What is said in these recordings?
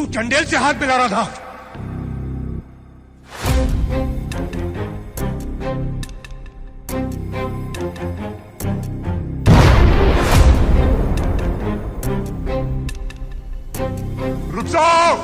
तू चंडेल से हाथ मिला रहा था। रुक जाओ।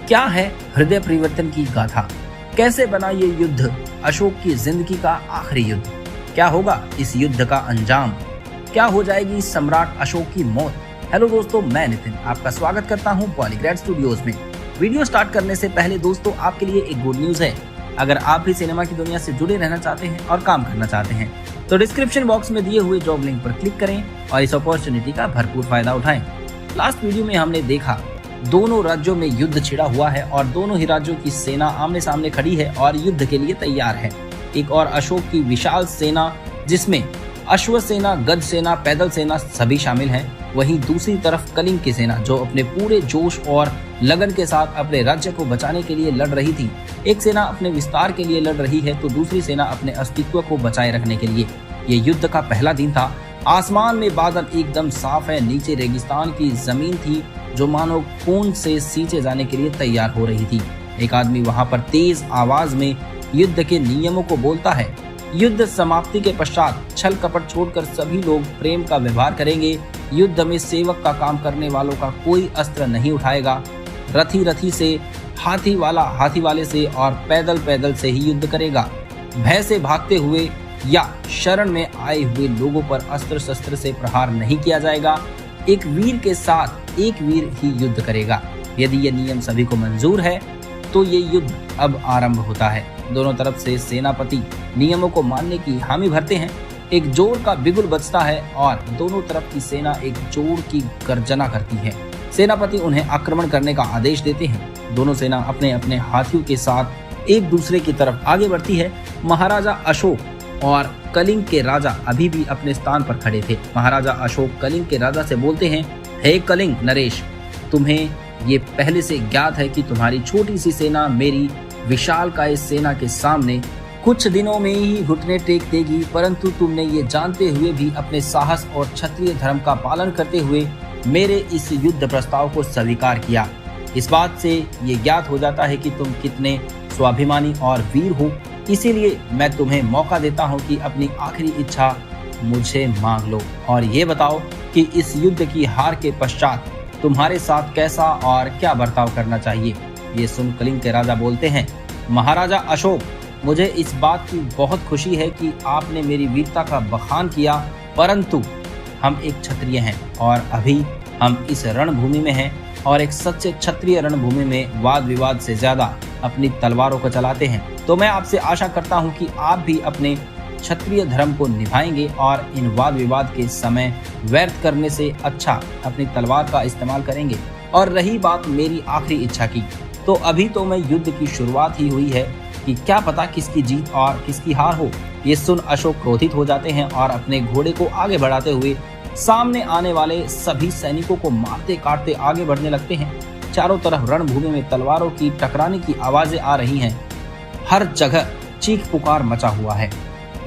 क्या है हृदय परिवर्तन की गाथा? कैसे बना ये युद्ध अशोक की जिंदगी का आखिरी युद्ध? क्या होगा इस युद्ध का अंजाम? क्या हो जाएगी सम्राट अशोक की मौत? हेलो दोस्तों, मैं नितिन आपका स्वागत करता हूं पॉलीग्रेड स्टूडियोज में। वीडियो स्टार्ट करने से पहले दोस्तों आपके लिए एक गुड न्यूज है। अगर आप भी सिनेमा की दुनिया से जुड़े रहना चाहते हैं और काम करना चाहते हैं तो डिस्क्रिप्शन बॉक्स में दिए हुए जॉब लिंक पर क्लिक करें और इस अपॉर्चुनिटी का भरपूर फायदा उठाएं। लास्ट वीडियो में हमने देखा दोनों राज्यों में युद्ध छिड़ा हुआ है और दोनों ही राज्यों की सेना आमने सामने खड़ी है और युद्ध के लिए तैयार है। एक और अशोक की विशाल सेना जिसमें अश्व सेना, गज सेना, पैदल सेना सभी शामिल हैं। वहीं दूसरी तरफ कलिंग की सेना जो अपने पूरे जोश और लगन के साथ अपने राज्य को बचाने के लिए लड़ रही थी। एक सेना अपने विस्तार के लिए लड़ रही है तो दूसरी सेना अपने अस्तित्व को बचाए रखने के लिए। ये युद्ध का पहला दिन था। आसमान में बादल एकदम साफ है, नीचे रेगिस्तान की जमीन थी जो मानो खून से सींचे जाने के लिए तैयार हो रही थी। एक आदमी वहां पर तेज आवाज में युद्ध के नियमों को बोलता है। युद्ध समाप्ति के पश्चात छल कपट छोड़कर सभी लोग प्रेम का व्यवहार करेंगे। युद्ध में सेवक का काम करने वालों का कोई अस्त्र नहीं उठाएगा। रथी से, हाथी वाले से और पैदल पैदल से ही युद्ध करेगा। भय से भागते हुए या शरण में आए हुए लोगों पर अस्त्र शस्त्र से प्रहार नहीं किया जाएगा। एक वीर के साथ एक वीर ही युद्ध करेगा। यदि ये नियम सभी को मंजूर है तो ये युद्ध अब आरंभ होता है। दोनों तरफ से सेनापति नियमों को मानने की हामी भरते हैं। एक जोर का बिगुल बजता है और दोनों तरफ की सेना एक जोर की गर्जना करती है। सेनापति उन्हें आक्रमण करने का आदेश देते हैं। दोनों सेना अपने अपने हाथियों के साथ एक दूसरे की तरफ आगे बढ़ती है। महाराजा अशोक और कलिंग के राजा अभी भी अपने स्थान पर खड़े थे। महाराजा अशोक कलिंग के राजा से बोलते हैं, हे कलिंग नरेश, तुम्हें ये पहले से ज्ञात है कि तुम्हारी छोटी सी सेना मेरी विशालकाय सेना के सामने कुछ दिनों में ही घुटने टेक देगी, परंतु तुमने ये जानते हुए भी अपने साहस और क्षत्रिय धर्म का पालन करते हुए मेरे इस युद्ध प्रस्ताव को स्वीकार किया। इस बात से ये ज्ञात हो जाता है कि तुम कितने स्वाभिमानी और वीर हो। इसीलिए मैं तुम्हें मौका देता हूं कि अपनी आखिरी इच्छा मुझे मांग लो और ये बताओ कि इस युद्ध की हार के पश्चात तुम्हारे साथ कैसा और क्या बर्ताव करना चाहिए। ये सुन कलिंग के राजा बोलते हैं, महाराजा अशोक, मुझे इस बात की बहुत खुशी है कि आपने मेरी वीरता का बखान किया, परंतु हम एक क्षत्रिय हैं और अभी हम इस रणभूमि में हैं और एक सच्चे क्षत्रिय रणभूमि में वाद विवाद से ज्यादा अपनी तलवारों को चलाते हैं। तो मैं आपसे आशा करता हूं कि आप भी अपने क्षत्रिय धर्म को निभाएंगे और इन वाद विवाद के समय व्यर्थ करने से अच्छा अपनी तलवार का इस्तेमाल करेंगे। और रही बात मेरी आखिरी इच्छा की, तो अभी तो मैं युद्ध की शुरुआत ही हुई है कि क्या पता किसकी जीत और किसकी हार हो। ये सुन अशोक क्रोधित हो जाते हैं और अपने घोड़े को आगे बढ़ाते हुए सामने आने वाले सभी सैनिकों को मारते काटते आगे बढ़ने लगते हैं। चारों तरफ रणभूमि में तलवारों की टकराने की आवाजें आ रही हैं। हर जगह चीख पुकार मचा हुआ है।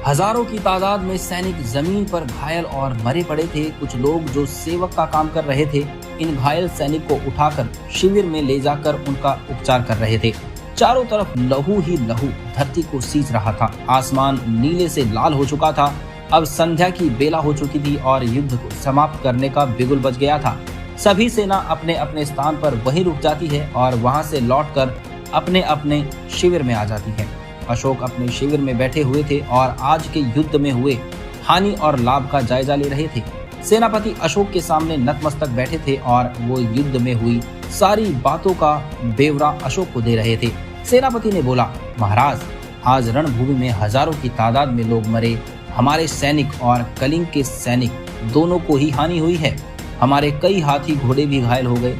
हजारों की तादाद में सैनिक जमीन पर घायल और मरे पड़े थे। कुछ लोग जो सेवक का काम कर रहे थे इन घायल सैनिक को उठाकर शिविर में ले जाकर उनका उपचार कर रहे थे। चारों तरफ लहू ही लहू धरती को सींच रहा था। आसमान नीले से लाल हो चुका था। अब संध्या की बेला हो चुकी थी और युद्ध को समाप्त करने का बिगुल बज गया था। सभी सेना अपने अपने स्थान पर वहीं रुक जाती है और वहां से लौटकर अपने अपने शिविर में आ जाती है। अशोक अपने शिविर में बैठे हुए थे और आज के युद्ध में हुए हानि और लाभ का जायजा ले रहे थे। सेनापति अशोक के सामने नतमस्तक बैठे थे और वो युद्ध में हुई सारी बातों का ब्यौरा अशोक को दे रहे थे। सेनापति ने बोला, महाराज, आज रणभूमि में हजारों की तादाद में लोग मरे। हमारे सैनिक और कलिंग के सैनिक दोनों को ही हानि हुई है। हमारे कई हाथी घोड़े भी घायल हो गए,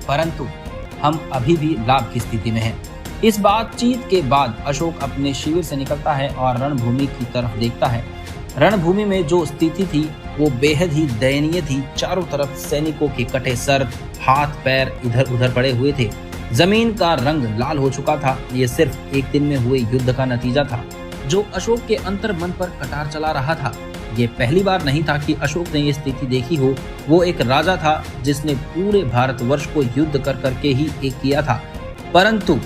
परंतु हम अभी भी लाभ की स्थिति में हैं। इस बातचीत के बाद अशोक अपने शिविर से निकलता है और रणभूमि की तरफ देखता है। रणभूमि में जो स्थिति थी वो बेहद ही दयनीय थी। चारों तरफ सैनिकों के कटे सर, हाथ पैर इधर उधर पड़े हुए थे। जमीन का रंग लाल हो चुका था। ये सिर्फ एक दिन में हुए युद्ध का नतीजा था जो अशोक के अंतर मन पर कटार चला रहा था। ये पहली बार नहीं था कि अशोक ने ये स्थिति देखी हो। वो एक राजा था जिसने पूरे भारतवर्ष को युद्ध कर करके ही एक किया था, परंतु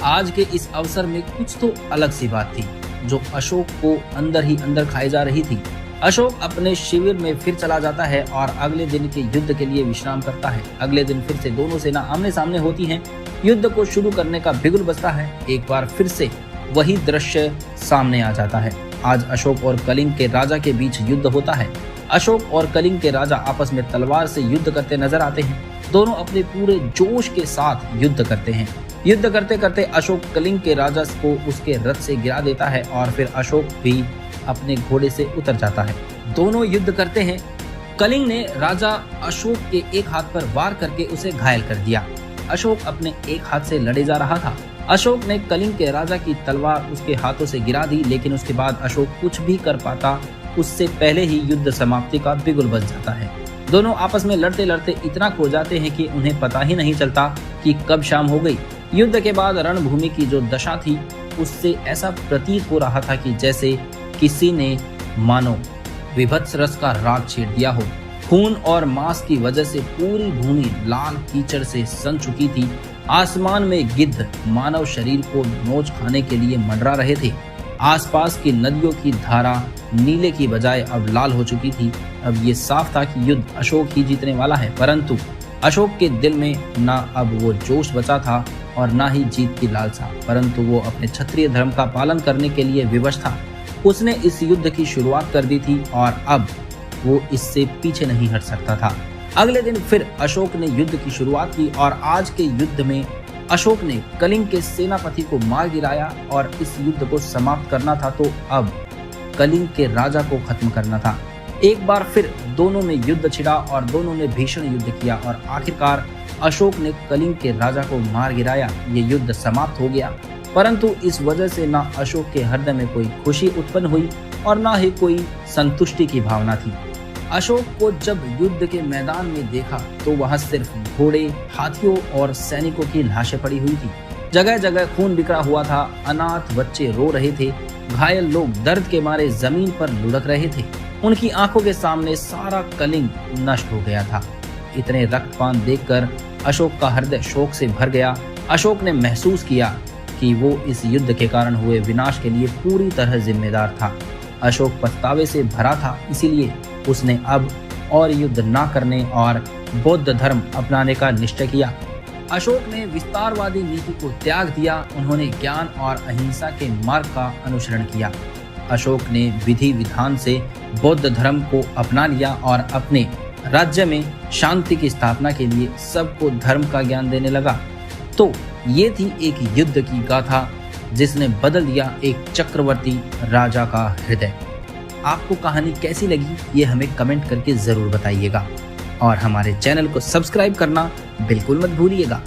आज के इस अवसर में कुछ तो अलग सी बात थी जो अशोक को अंदर ही अंदर खाई जा रही थी। अशोक अपने शिविर में फिर चला जाता है और अगले दिन के युद्ध के लिए विश्राम करता है। अगले दिन फिर से दोनों सेना आमने सामने होती हैं। युद्ध को शुरू करने का बिगुल बजता है। एक बार फिर से वही दृश्य सामने आ जाता है। आज अशोक और कलिंग के राजा के बीच युद्ध होता है। अशोक और कलिंग के राजा आपस में तलवार से युद्ध करते नजर आते हैं। दोनों अपने पूरे जोश के साथ युद्ध करते हैं। युद्ध करते करते अशोक कलिंग के राजा को उसके रथ से गिरा देता है और फिर अशोक भी अपने घोड़े से उतर जाता है। दोनों युद्ध करते हैं। कलिंग ने राजा अशोक के एक हाथ पर वार करके उसे घायल कर दिया। अशोक अपने एक हाथ से लड़े जा रहा था। अशोक ने कलिंग के राजा की तलवार उसके हाथों से गिरा दी, लेकिन उसके बाद अशोक कुछ भी कर पाता उससे पहले ही युद्ध समाप्ति का बिगुल बज जाता है। दोनों आपस में लड़ते लड़ते इतना खो जाते हैं कि उन्हें पता ही नहीं चलता कि कब शाम हो गई। युद्ध के बाद रणभूमि की जो दशा थी उससे ऐसा प्रतीत हो रहा था कि जैसे किसी ने मानो विभत्स रस का राग छेड़ दिया हो। खून और मांस की वजह से पूरी भूमि लाल कीचड़ से सन चुकी थी। आसमान में गिद्ध मानव शरीर को नोच खाने के लिए मंडरा रहे थे। आसपास की नदियों की धारा नीले की बजाय अब लाल हो चुकी थी। अब ये साफ था कि युद्ध अशोक ही जीतने वाला है, परंतु अशोक के दिल में ना अब वो जोश बचा था और ना ही जीत की लालसा, परंतु वो अपने क्षत्रिय धर्म का पालन करने के लिए विवश था। उसने इस युद्ध की शुरुआत कर दी थी और अब वो इससे पीछे नहीं हट सकता था। अगले दिन फिर अशोक ने युद्ध की शुरुआत की और आज के युद्ध में अशोक ने कलिंग के सेनापति को मार गिराया और इस युद्ध को समाप्त करना था, तो अब कलिंग के राजा को खत्म करना था। एक बार फिर दोनों में युद्ध छिड़ा और दोनों ने भीषण युद्ध किया और आखिरकार अशोक ने कलिंग के राजा को मार गिराया। ये युद्ध समाप्त हो गया, परंतु इस वजह से ना अशोक के हृदय में कोई खुशी उत्पन्न हुई और ना ही कोई संतुष्टि की भावना थी। अशोक को जब युद्ध के मैदान में देखा तो वहां सिर्फ घोड़े, हाथियों और सैनिकों की लाशें पड़ी हुई थी। जगह जगह खून बिखरा हुआ था। अनाथ बच्चे रो रहे थे। घायल लोग दर्द के मारे जमीन पर लुढ़क रहे थे। उनकी आंखों के सामने सारा कलिंग नष्ट हो गया था। इतने रक्तपान देखकर अशोक का हृदय शोक से भर गया। अशोक ने महसूस किया कि वो इस युद्ध के कारण हुए विनाश के लिए पूरी तरह जिम्मेदार था। अशोक पछतावे से भरा था, इसीलिए उसने अब और युद्ध न करने और बौद्ध धर्म अपनाने का निश्चय किया। अशोक ने विस्तारवादी नीति को त्याग दिया। उन्होंने ज्ञान और अहिंसा के मार्ग का अनुसरण किया। अशोक ने विधि विधान से बौद्ध धर्म को अपना लिया और अपने राज्य में शांति की स्थापना के लिए सबको धर्म का ज्ञान देने लगा। तो ये थी एक युद्ध की गाथा जिसने बदल दिया एक चक्रवर्ती राजा का हृदय। आपको कहानी कैसी लगी ये हमें कमेंट करके जरूर बताइएगा और हमारे चैनल को सब्सक्राइब करना बिल्कुल मत भूलिएगा।